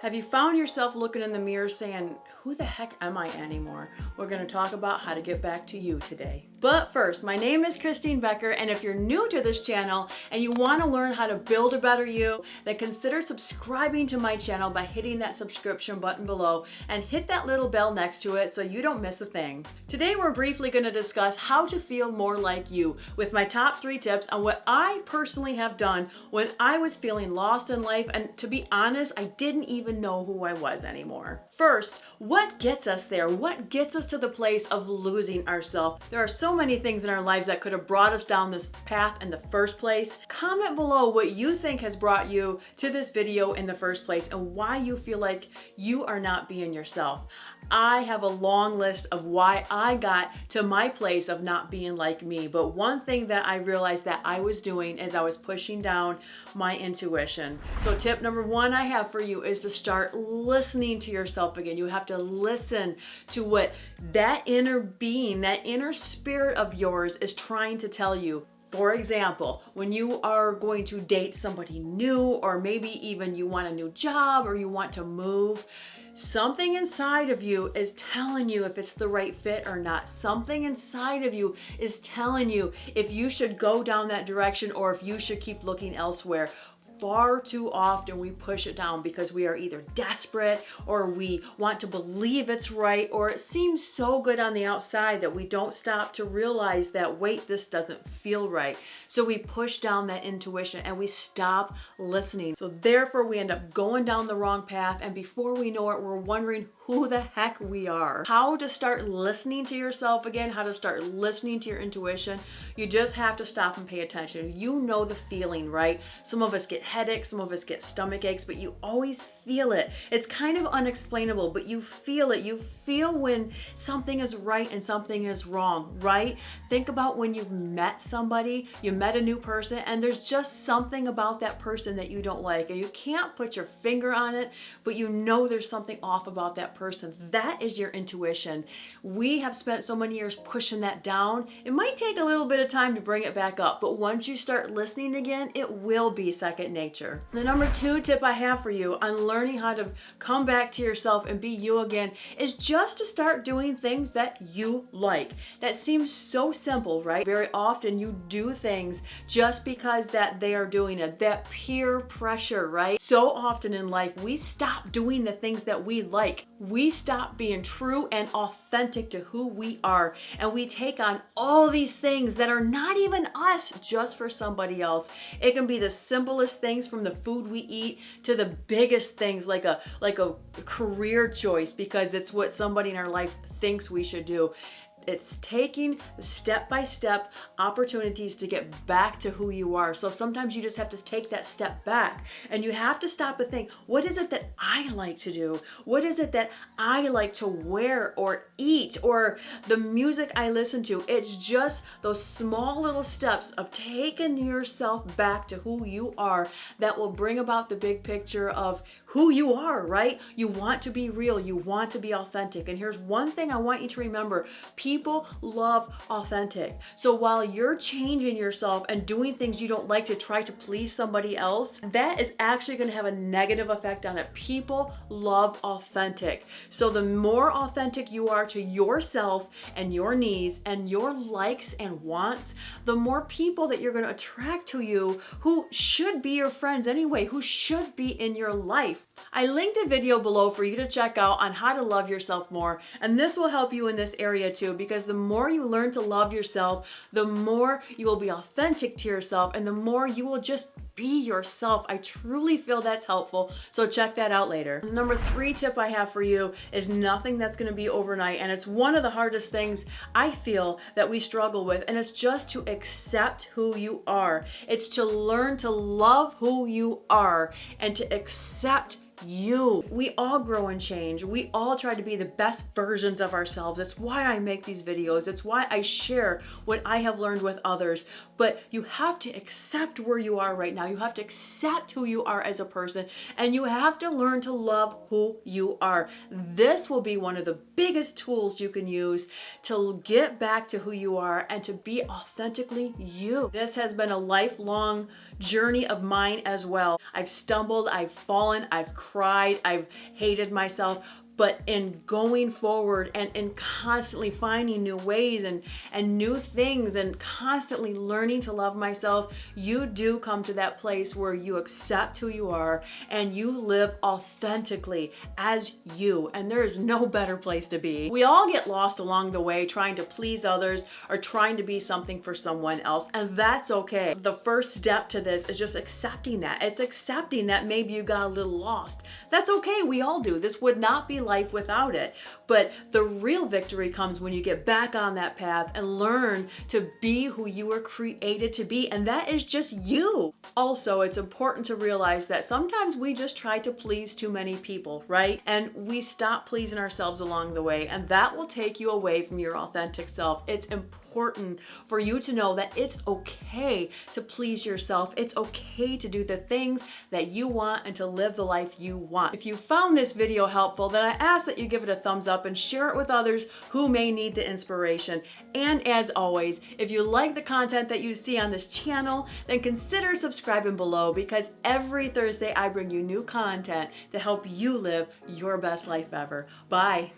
Have you found yourself looking in the mirror saying, who the heck am I anymore? We're going to talk about how to get back to you today. But first, my name is Becker, and if you're new to this channel and you want to learn how to build a better you, then consider subscribing to my channel by hitting that subscription button below and hit that little bell next to it so you don't miss a thing. Today, we're briefly going to discuss how to feel more like you with my top 3 tips on what I personally have done when I was feeling lost in life, and to be honest, I didn't even know who I was anymore. First, what gets us there? What gets us to the place of losing ourselves? There are so many things in our lives that could have brought us down this path in the first place. Comment below what you think has brought you to this video in the first place and why you feel like you are not being yourself. I have a long list of why I got to my place of not being like me, but one thing that I realized that I was doing is I was pushing down my intuition. So tip number 1 I have for you is to start listening to yourself again. You have to listen to what that inner being, that inner spirit of yours is trying to tell you. For example, when you are going to date somebody new, or maybe even you want a new job or you want to move, something inside of you is telling you if it's the right fit or not. Something inside of you is telling you if you should go down that direction or if you should keep looking elsewhere. Far too often we push it down because we are either desperate or we want to believe it's right, or it seems so good on the outside that we don't stop to realize that, wait, this doesn't feel right. So we push down that intuition and we stop listening. So therefore we end up going down the wrong path, and before we know it, we're wondering who the heck we are. How to start listening to yourself again, how to start listening to your intuition. You just have to stop and pay attention. You know the feeling, right? Some of us get headaches, some of us get stomach aches, but you always feel it. It's kind of unexplainable, but you feel it. You feel when something is right and something is wrong, right? Think about when you've met somebody, you met a new person, and there's just something about that person that you don't like, and you can't put your finger on it, but you know there's something off about that person. That is your intuition. We have spent so many years pushing that down. It might take a little bit of time to bring it back up, but once you start listening again, it will be second nature. The number 2 tip I have for you on learning how to come back to yourself and be you again is just to start doing things that you like. That seems so simple, right? Very often you do things just because that they are doing it, that peer pressure, right? So often in life, we stop doing the things that we like. We stop being true and authentic to who we are, and we take on all these things that are not even us just for somebody else. It can be the simplest things, from the food we eat to the biggest things like a career choice because it's what somebody in our life thinks we should do. It's taking step-by-step opportunities to get back to who you are. So sometimes you just have to take that step back and you have to stop and think, what is it that I like to do? What is it that I like to wear or eat, or the music I listen to? It's just those small little steps of taking yourself back to who you are that will bring about the big picture of who you are, right? You want to be real. You want to be authentic. And here's one thing I want you to remember. People love authentic. So while you're changing yourself and doing things you don't like to try to please somebody else, that is actually going to have a negative effect on it. People love authentic. So the more authentic you are to yourself and your needs and your likes and wants, the more people that you're going to attract to you who should be your friends anyway, who should be in your life. I linked a video below for you to check out on how to love yourself more, and this will help you in this area too, because the more you learn to love yourself, the more you will be authentic to yourself, and the more you will just be yourself. I truly feel that's helpful, so check that out later. The number 3 tip I have for you is nothing that's going to be overnight, and it's one of the hardest things I feel that we struggle with, and it's just to accept who you are. It's to learn to love who you are and to accept you. We all grow and change. We all try to be the best versions of ourselves. It's why I make these videos. It's why I share what I have learned with others. But you have to accept where you are right now. You have to accept who you are as a person, and you have to learn to love who you are. This will be one of the biggest tools you can use to get back to who you are and to be authentically you. This has been a lifelong journey of mine as well. I've stumbled, I've fallen, I've cried, I've hated myself. But in going forward and in constantly finding new ways and new things and constantly learning to love myself, you do come to that place where you accept who you are and you live authentically as you. And there is no better place to be. We all get lost along the way trying to please others or trying to be something for someone else, and that's okay. The first step to this is just accepting that. It's accepting that maybe you got a little lost. That's okay. We all do. This would not be life without it. But the real victory comes when you get back on that path and learn to be who you were created to be, and that is just you. Also, it's important to realize that sometimes we just try to please too many people, right? And we stop pleasing ourselves along the way, and that will take you away from your authentic self. It's important for you to know that it's okay to please yourself. It's okay to do the things that you want and to live the life you want. If you found this video helpful, then I ask that you give it a thumbs up and share it with others who may need the inspiration. And as always, if you like the content that you see on this channel, then consider subscribing below, because every Thursday I bring you new content to help you live your best life ever. Bye.